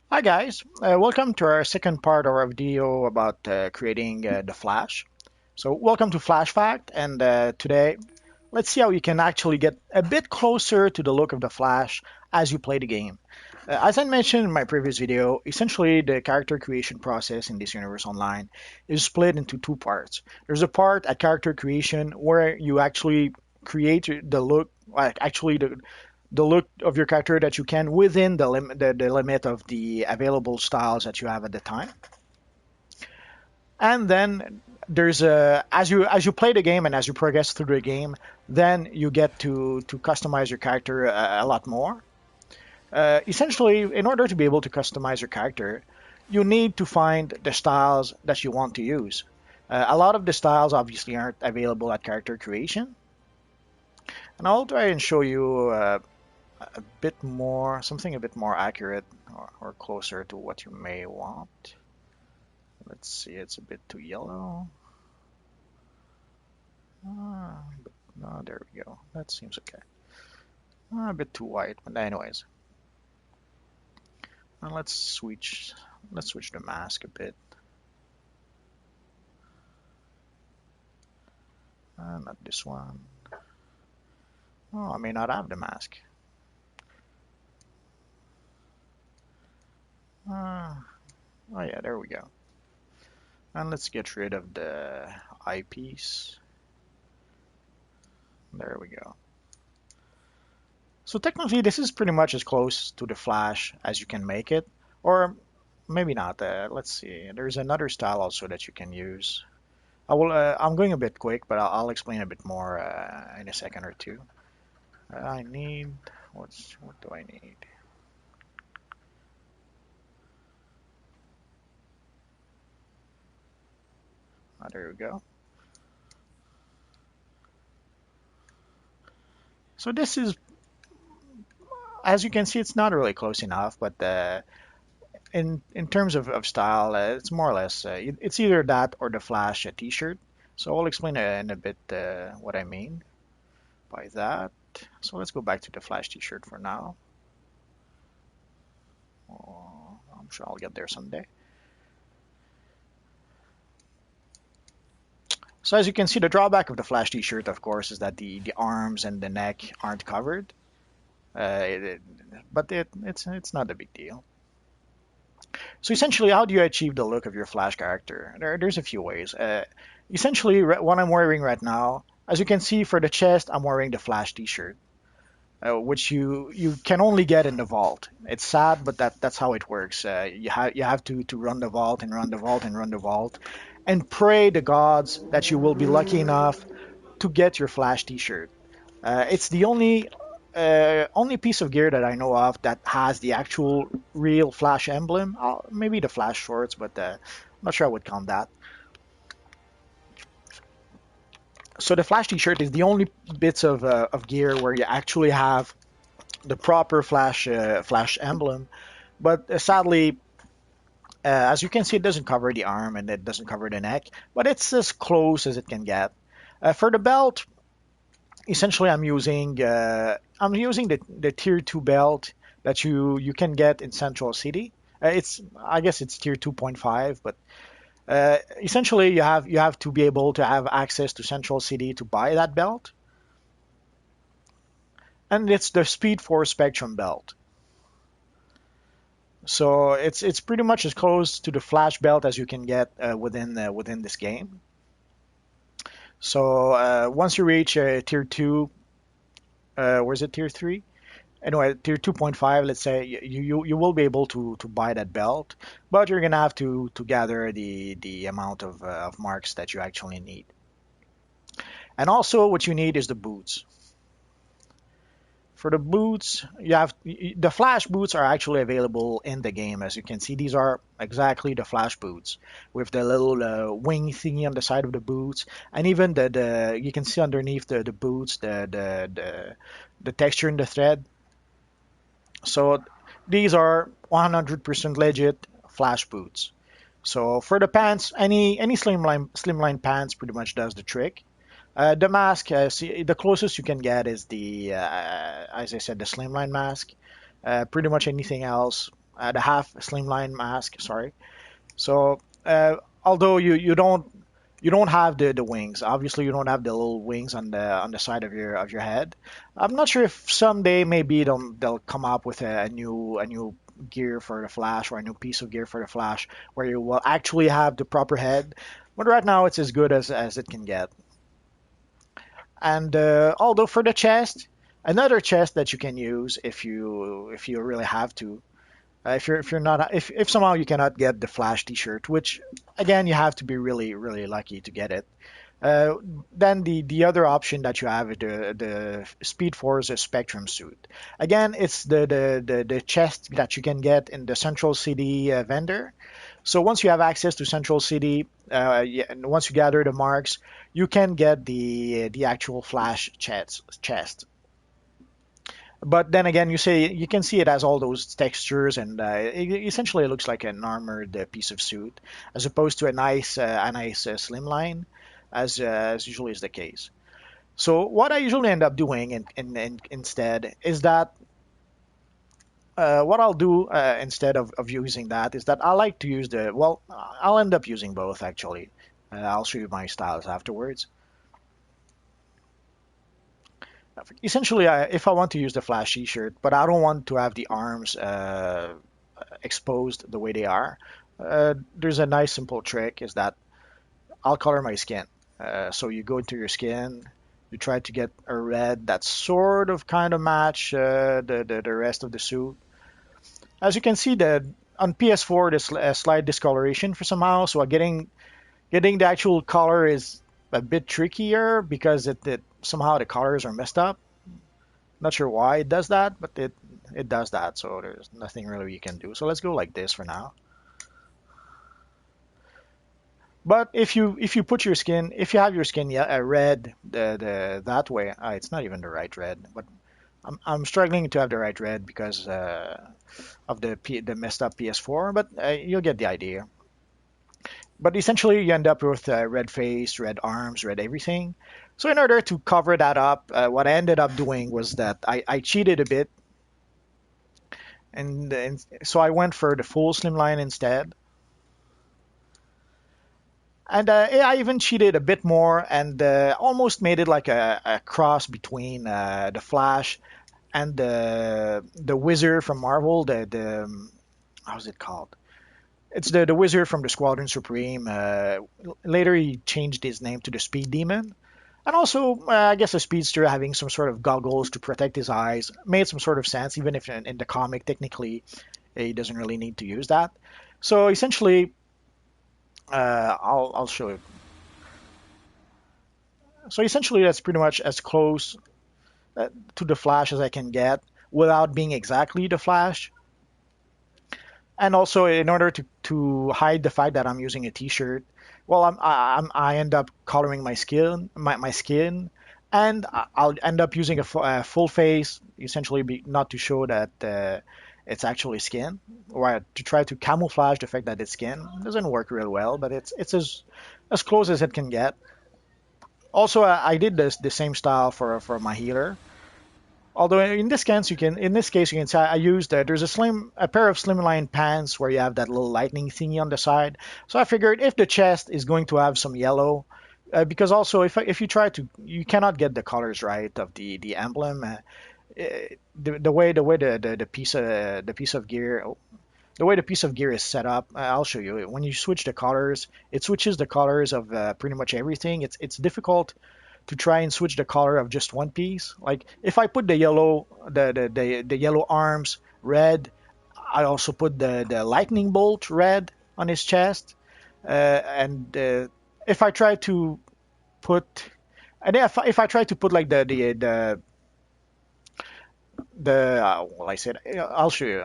Hi guys, welcome to our second part of our video about creating the Flash. So welcome to Flash Fact, and today let's see how you can actually get a bit closer to the look of the Flash as you play the game. As I mentioned in my previous video, essentially the character creation process in this universe online is split into two parts. There's a part at character creation where you actually create the look, actually the look of your character that you can within the limit of the available styles that you have at the time. And then there's a as you play the game and as you progress through the game, then you get to customize your character a lot more. Essentially, in order to be able to customize your character, you need to find the styles that you want to use. A lot of the styles obviously aren't available at character creation, and I'll try and show you a bit more, something a bit more accurate or closer to what you may want. Let's see, it's a bit too yellow. But no, there we go. That seems okay. A bit too white, but anyways. And let's switch the mask a bit. Not this one. Oh, I may not have the mask. Uh, oh yeah, there we go. And let's get rid of the eyepiece. There we go. So technically, this is pretty much as close to the Flash as you can make it, or maybe not. Let's see. There's another style also that you can use. I will. I'm going a bit quick, but I'll explain a bit more in a second or two. I need. What do I need? There we go. So this is, as you can see, it's not really close enough, but in terms of style, it's more or less it's either that or the Flash T-shirt. So I'll explain in a bit what I mean by that. So let's go back to the Flash T-shirt for now. Oh, I'm sure I'll get there someday. So as you can see, the drawback of the Flash T-shirt, of course, is that the arms and the neck aren't covered. But it's not a big deal. So essentially, how do you achieve the look of your Flash character? There's a few ways. Essentially, what I'm wearing right now, as you can see for the chest, I'm wearing the Flash T-shirt, which you can only get in the vault. It's sad, but that's how it works. You have to run the vault and run the vault and run the vault, and pray the gods that you will be lucky enough to get your Flash T-shirt. It's the only piece of gear that I know of that has the actual real Flash emblem. Maybe the Flash shorts, but I'm not sure I would count that. So the Flash T-shirt is the only bits of gear where you actually have the proper Flash emblem. But sadly, as you can see, it doesn't cover the arm and it doesn't cover the neck, but it's as close as it can get. For the belt, essentially I'm using the tier 2 belt that you can get in Central City. It's I guess it's tier 2.5, but essentially you have to be able to have access to Central City to buy that belt, and it's the Speed 4 Spectrum belt. So it's pretty much as close to the Flash belt as you can get within this game. So once you reach tier 2, where's it, tier 3? Anyway, tier 2.5, let's say, you will be able to buy that belt, but you're gonna have to gather the amount of marks that you actually need. And also, what you need is the boots. For the boots, you have the Flash boots are actually available in the game. As you can see, these are exactly the Flash boots with the little wing thingy on the side of the boots, and even the you can see underneath the boots the texture in the thread. So these are 100% legit Flash boots. So for the pants, any slimline pants pretty much does the trick. The mask, see, the closest you can get is as I said, the slimline mask. Pretty much anything else, the half slimline mask. Sorry. So although you don't have the wings, obviously you don't have the little wings on the side of your head. I'm not sure if someday maybe they'll come up with a new gear for the Flash or a new piece of gear for the Flash where you will actually have the proper head. But right now it's as good as it can get. And although for the chest, another chest that you can use if you really have to, if you're not if somehow you cannot get the Flash T-shirt, which again you have to be really really lucky to get it. Uh, then the other option that you have is the Speed Force Spectrum suit. Again, it's the chest that you can get in the Central City vendor. So once you have access to Central City, yeah, and once you gather the marks, you can get the actual Flash chest. But then again, you can see it has all those textures, and essentially it looks like an armored piece of suit, as opposed to a nice slimline, as usually is the case. So what I usually end up doing instead is that what I'll do instead of using that is that I like to use I'll end up using both actually. I'll show you my styles afterwards. Essentially, if I want to use the Flash T-shirt, but I don't want to have the arms exposed the way they are, there's a nice simple trick is that I'll color my skin. So you go into your skin, you try to get a red that sort of kind of match the rest of the suit. As you can see, on PS4 there's a slight discoloration for somehow, so getting the actual color is a bit trickier because it somehow the colors are messed up. Not sure why it does that, but it does that. So there's nothing really you can do. So let's go like this for now. But if you put your skin, if you have your skin, yeah, red the that way, it's not even the right red, but I'm struggling to have the right red because of the messed up PS4. But you'll get the idea. But essentially, you end up with red face, red arms, red everything. So in order to cover that up, what I ended up doing was that I cheated a bit, and so I went for the full slimline instead. And I even cheated a bit more and almost made it like a cross between the Flash and the Wizard from Marvel. How's it called? It's the Wizard from the Squadron Supreme. Later, he changed his name to the Speed Demon. And also, I guess a speedster having some sort of goggles to protect his eyes made some sort of sense, even if in the comic, technically, he doesn't really need to use that. So essentially, I'll show you. So essentially, that's pretty much as close to the Flash as I can get without being exactly the Flash. And also, in order to hide the fact that I'm using a T-shirt, well, I end up coloring my skin, and I'll end up using a full face, essentially not to show that it's actually skin, or to try to camouflage the fact that it's skin. It doesn't work real well, but it's as close as it can get. Also, I did the same style for my healer. Although in this case you can say I used there's a pair of slimline pants where you have that little lightning thingy on the side. So I figured if the chest is going to have some yellow, because also if you try to you cannot get the colors right of the emblem. The way the piece of gear the way the piece of gear is set up, I'll show you. When you switch the colors, it switches the colors of pretty much everything. It's difficult to try and switch the color of just one piece. Like if I put the yellow arms red, I also put the lightning bolt red on his chest, and if I try to put if I try to put like well, I said I'll show you.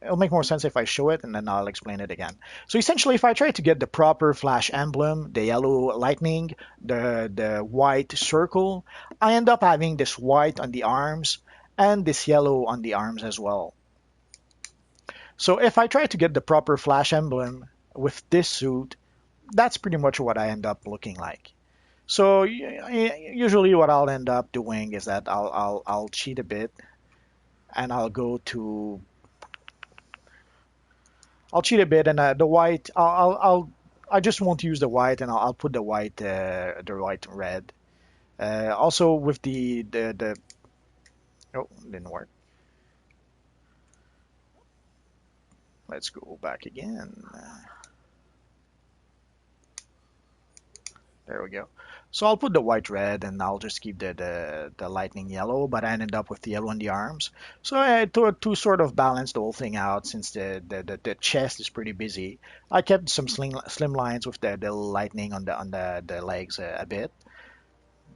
It'll make more sense if I show it and then I'll explain it again. So essentially, if I try to get the proper Flash emblem, the yellow lightning, the white circle, I end up having this white on the arms and this yellow on the arms as well. So if I try to get the proper Flash emblem with this suit, that's pretty much what I end up looking like. So usually, what I'll end up doing is that I'll cheat a bit and I'll go to I'll cheat a bit, and the white, I just won't use the white, and I'll put the white red. Also with the oh, didn't work. Let's go back again. There we go. So I'll put the white red, and I'll just keep the lightning yellow, but I ended up with the yellow on the arms. So I thought to sort of balance the whole thing out, since the chest is pretty busy. I kept some slim lines with the lightning on the legs a bit,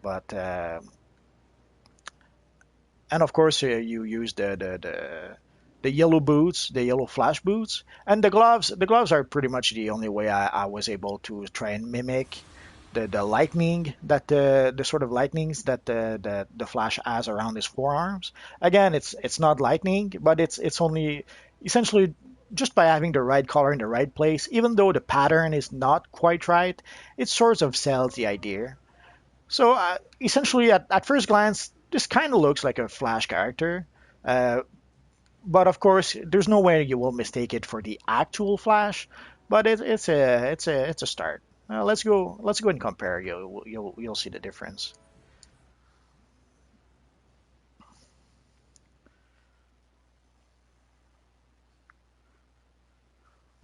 but and of course you use the yellow boots, the yellow flash boots, and the gloves. The gloves are pretty much the only way I was able to try and mimic the lightning, that the sort of lightnings that the Flash has around his forearms. Again, it's not lightning, but it's only essentially just by having the right color in the right place. Even though the pattern is not quite right, it sort of sells the idea. So essentially, at first glance, this kind of looks like a Flash character. Uh, but of course, there's no way you will mistake it for the actual Flash. But it's a start. Let's go and compare. You'll see the difference.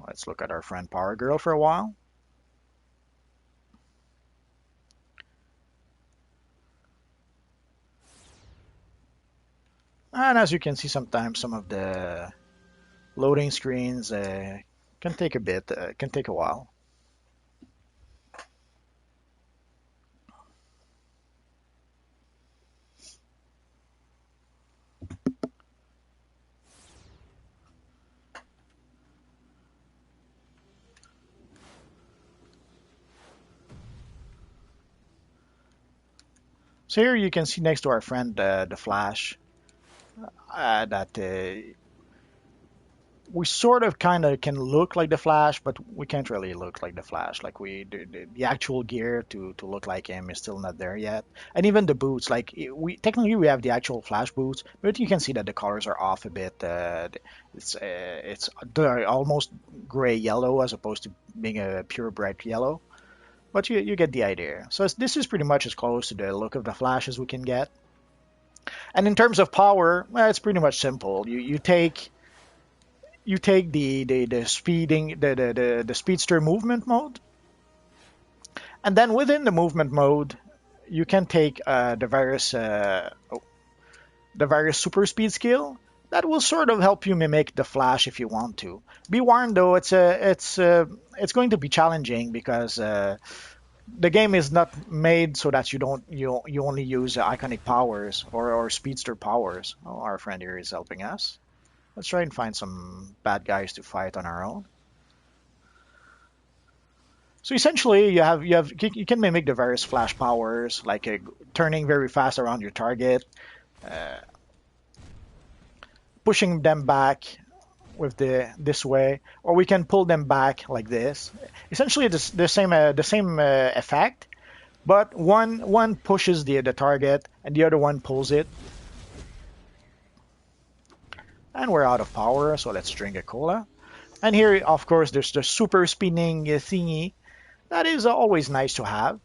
Let's look at our friend Power Girl for a while. And as you can see, sometimes some of the loading screens can take a bit, can take a while. So here you can see next to our friend the Flash that we sort of kind of can look like the Flash, but we can't really look like the Flash. Like the actual gear to look like him is still not there yet. And even the boots, like we technically we have the actual Flash boots, but you can see that the colors are off a bit. They're almost gray yellow as opposed to being a pure bright yellow. But you get the idea. So this is pretty much as close to the look of the Flash as we can get. And in terms of power, well, it's pretty much simple. You take the speeding the speedster movement mode, and then within the movement mode, you can take the various super speed skill that will sort of help you mimic the Flash if you want to. Be warned though, it's going to be challenging because the game is not made so that you only use iconic powers or speedster powers. Oh, our friend here is helping us. Let's try and find some bad guys to fight on our own. So essentially, you can mimic the various flash powers, like turning very fast around your target, uh, pushing them back with this way, or we can pull them back like this. Essentially, it's the same effect, but one pushes the target and the other one pulls it. And we're out of power, so let's drink a cola. And here, of course, there's the super spinning thingy. That is always nice to have.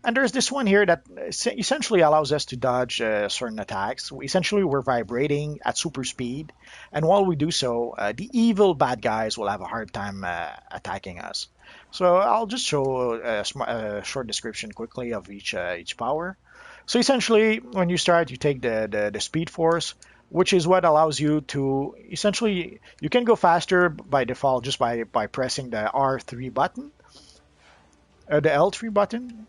And there's this one here that essentially allows us to dodge certain attacks. Essentially, we're vibrating at super speed, and while we do so, the evil bad guys will have a hard time attacking us. So I'll just show a short description quickly of each power. So essentially, when you start, you take the speed force, which is what allows you to essentially you can go faster by default just by pressing the R3 button, the L3 button.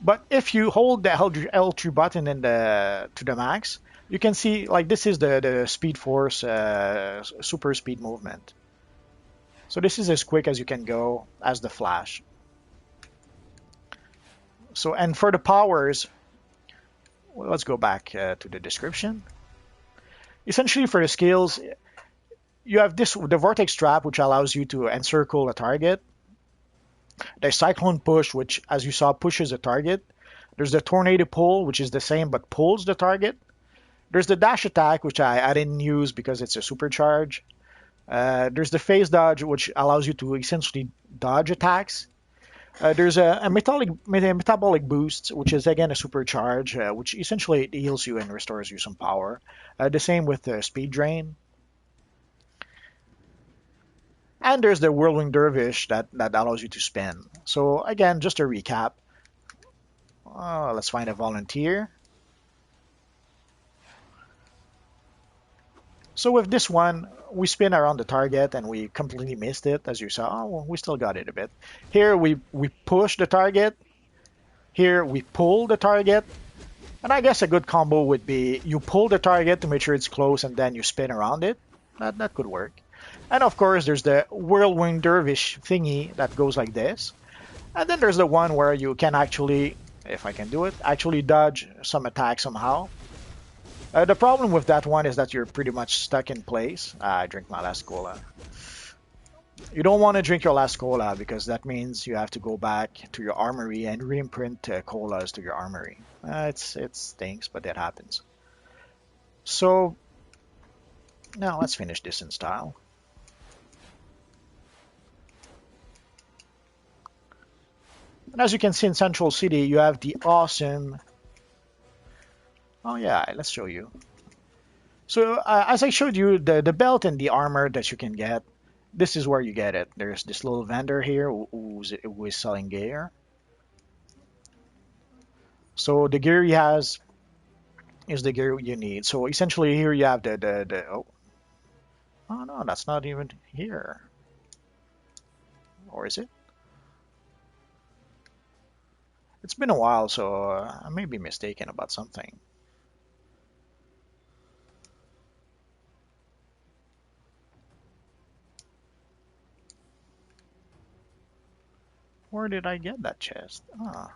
But if you hold the L3 button in to the max, you can see like this is the Speed Force super speed movement. So this is as quick as you can go as the Flash. So and for the powers, well, let's go back to the description. Essentially for the skills, you have the Vortex Trap, which allows you to encircle a target. The Cyclone Push, which, as you saw, pushes a target. There's the Tornado Pull, which is the same but pulls the target. There's the Dash Attack, which I didn't use because it's a supercharge. There's the phase dodge, which allows you to essentially dodge attacks. There's a metabolic boost, which is again a supercharge, which essentially it heals you and restores you some power. The same with the speed drain. And there's the whirlwind dervish that allows you to spin. So again, just a recap. Let's find a volunteer. So with this one, we spin around the target and we completely missed it, as you saw. Oh, well, we still got it a bit. Here we push the target. Here we pull the target. And I guess a good combo would be you pull the target to make sure it's close and then you spin around it. That could work. And of course, there's the whirlwind dervish thingy that goes like this. And then there's the one where you can actually, if I can do it, actually dodge some attack somehow. The problem with that one is that you're pretty much stuck in place. I drink my last cola. You don't want to drink your last cola because that means you have to go back to your armory and reimprint colas to your armory. It stinks, but that happens. So now let's finish this in style. And as you can see in Central City, you have the awesome. Oh yeah, let's show you. So as I showed you, the belt and the armor that you can get, this is where you get it. There's this little vendor here who is selling gear. So the gear he has is the gear you need. So essentially here you have oh no, that's not even here. Or is it? It's been a while, so I may be mistaken about something. Where did I get that chest? Ah.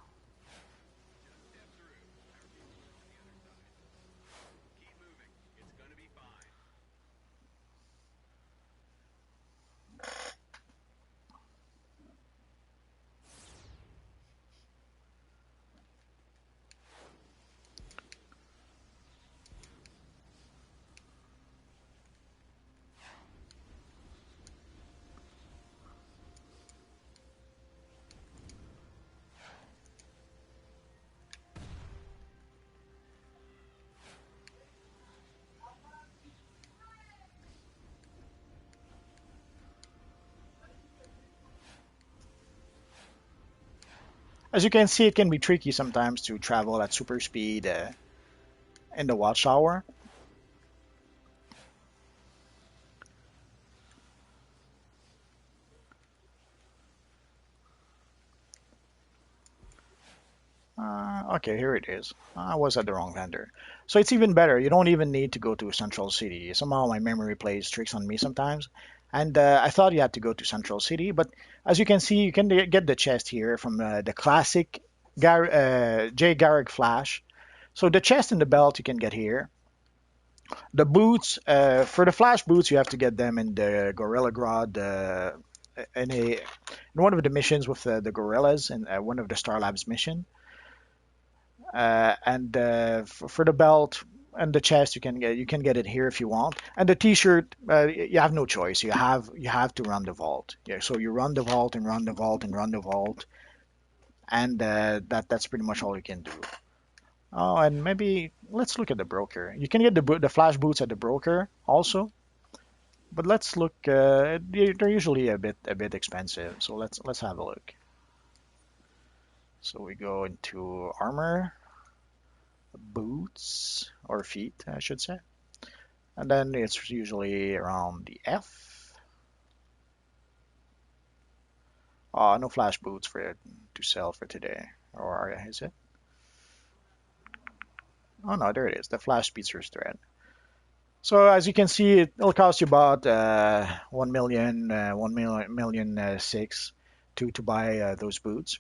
As you can see, it can be tricky sometimes to travel at super speed in the watchtower. Okay, here it is. I was at the wrong vendor. So it's even better. You don't even need to go to Central City. Somehow my memory plays tricks on me sometimes. And I thought you had to go to Central City, but as you can see, you can get the chest here from the classic J. Garrick Flash. So the chest and the belt you can get here. The boots, for the Flash boots, you have to get them in the Gorilla Grodd, in one of the missions with the gorillas, in one of the Star Labs mission. And for the belt and the chest, you can get it here if you want. And the T-shirt, you have no choice. You have to run the vault. Yeah, so you run the vault and run the vault and run the vault, and that's pretty much all you can do. Oh, and maybe let's look at the broker. You can get the flash boots at the broker also, but let's look. They're usually a bit expensive, so let's have a look. So we go into armor, boots or feet, I should say, and then it's usually around the F. No flash boots for it to sell for today, or is it? Oh no, there it is. The flash speedster's thread. So as you can see, it'll cost you about 1 million, 1 million six to buy those boots.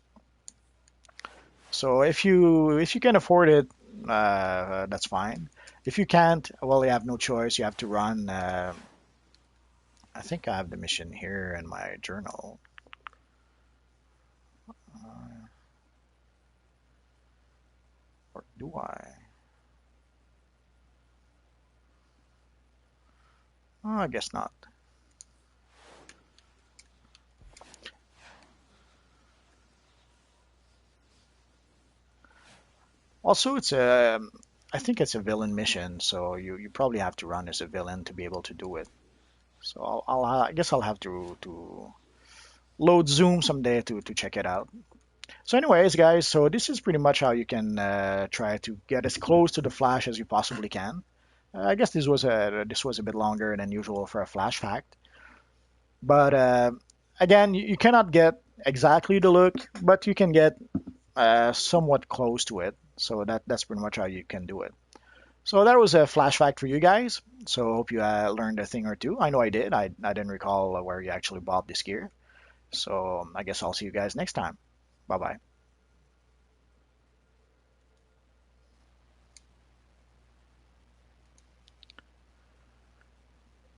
So if you can afford it, that's fine. If you can't, well, you have no choice. You have to run. I think I have the mission here in my journal. Uh, or do I? Oh, I guess not. Also, I think it's a villain mission, so you probably have to run as a villain to be able to do it. So I guess I'll have to load Zoom someday to check it out. So anyways, guys, so this is pretty much how you can try to get as close to the Flash as you possibly can. I guess this was a bit longer than usual for a Flash fact, but again, you cannot get exactly the look, but you can get somewhat close to it. So that's pretty much how you can do it. So that was a Flash fact for you guys. So hope you learned a thing or two. I know I did. I didn't recall where you actually bought this gear. So I guess I'll see you guys next time. Bye bye.